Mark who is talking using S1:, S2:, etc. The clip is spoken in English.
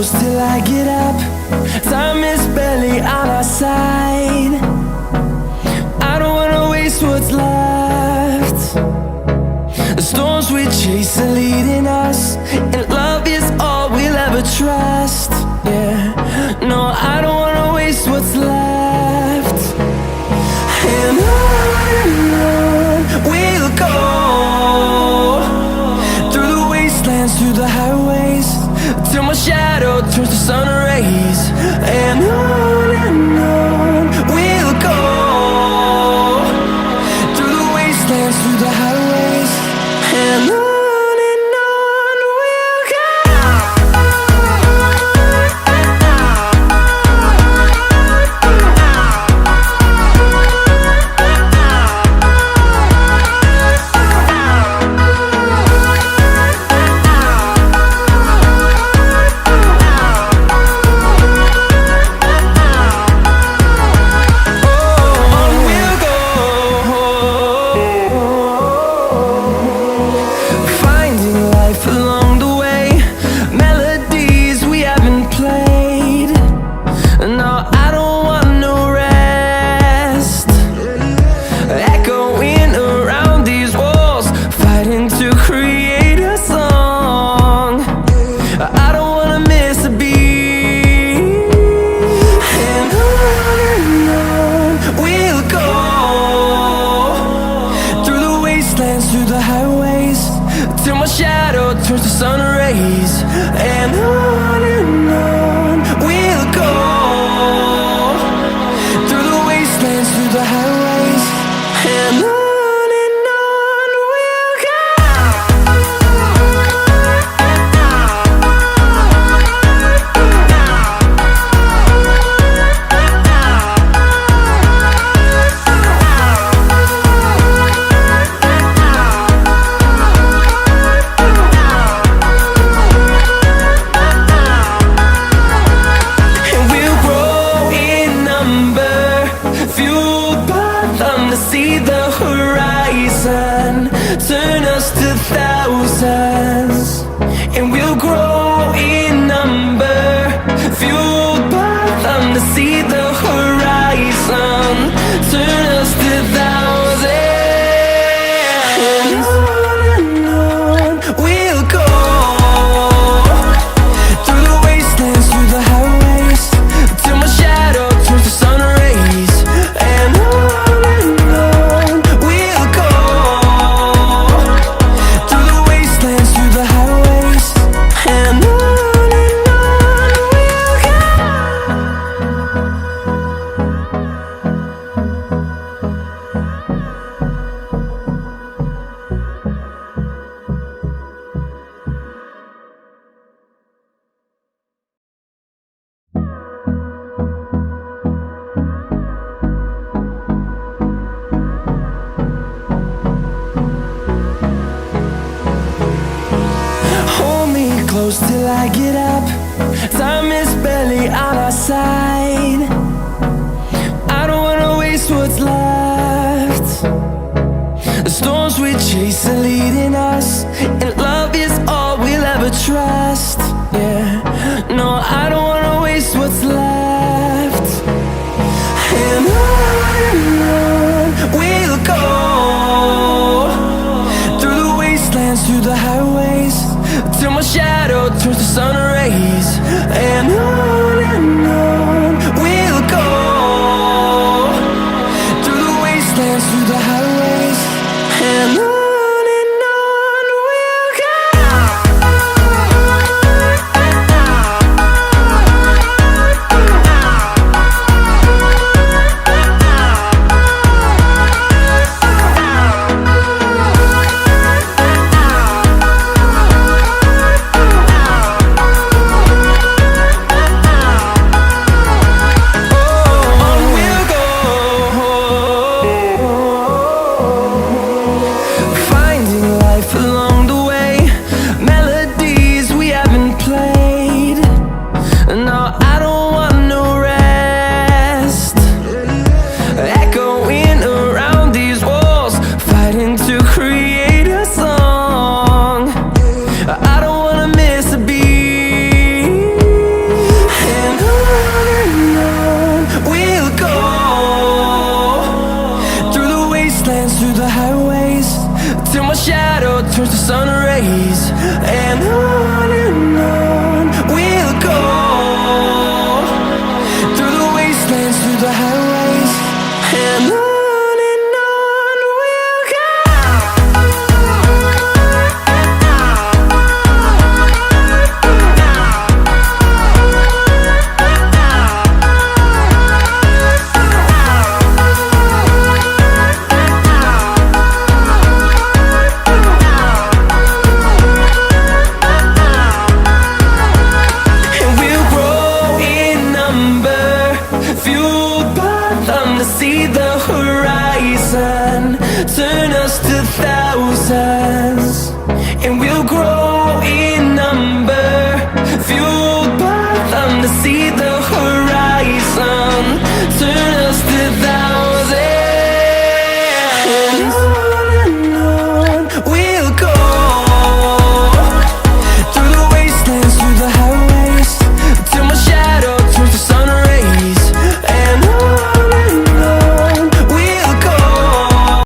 S1: close till I get up. Time is barely on our side. I don't wanna waste what's left. The storms we chase are leading us, and love is all we'll ever trust. Yeah, no, I don't wanna waste what's left. And on we'll go, through the wastelands, through the highways, till my shadow turns to sun rays. And on we'll go, through the wastelands, through the highways, and on. Through the highways, till my shadow turns to sun rays. And on we'll go, through the wastelands, through the highways, and on. See the horizon turn us to thousands, and we'll grow in number, fueled by them. To see the horizon turn us to thousands, and on we'll go, through the wastelands, through the highways, till my shadow turns to sun rays. And close till I get up. Time is barely on our side. I don't wanna waste what's left. The storms we chase are leading us, and love is all we'll ever trust. Yeah, no, I don't wanna waste what's left. And on we'll go, through the wastelands, through the highways, till my shadow turns to sun rays. And on we'll go, through the wastelands, through the highways, and on. the highways, and on we'll go. And we'll grow in number, fueled by them to see the horizon, turn us to thousands. And we'll grow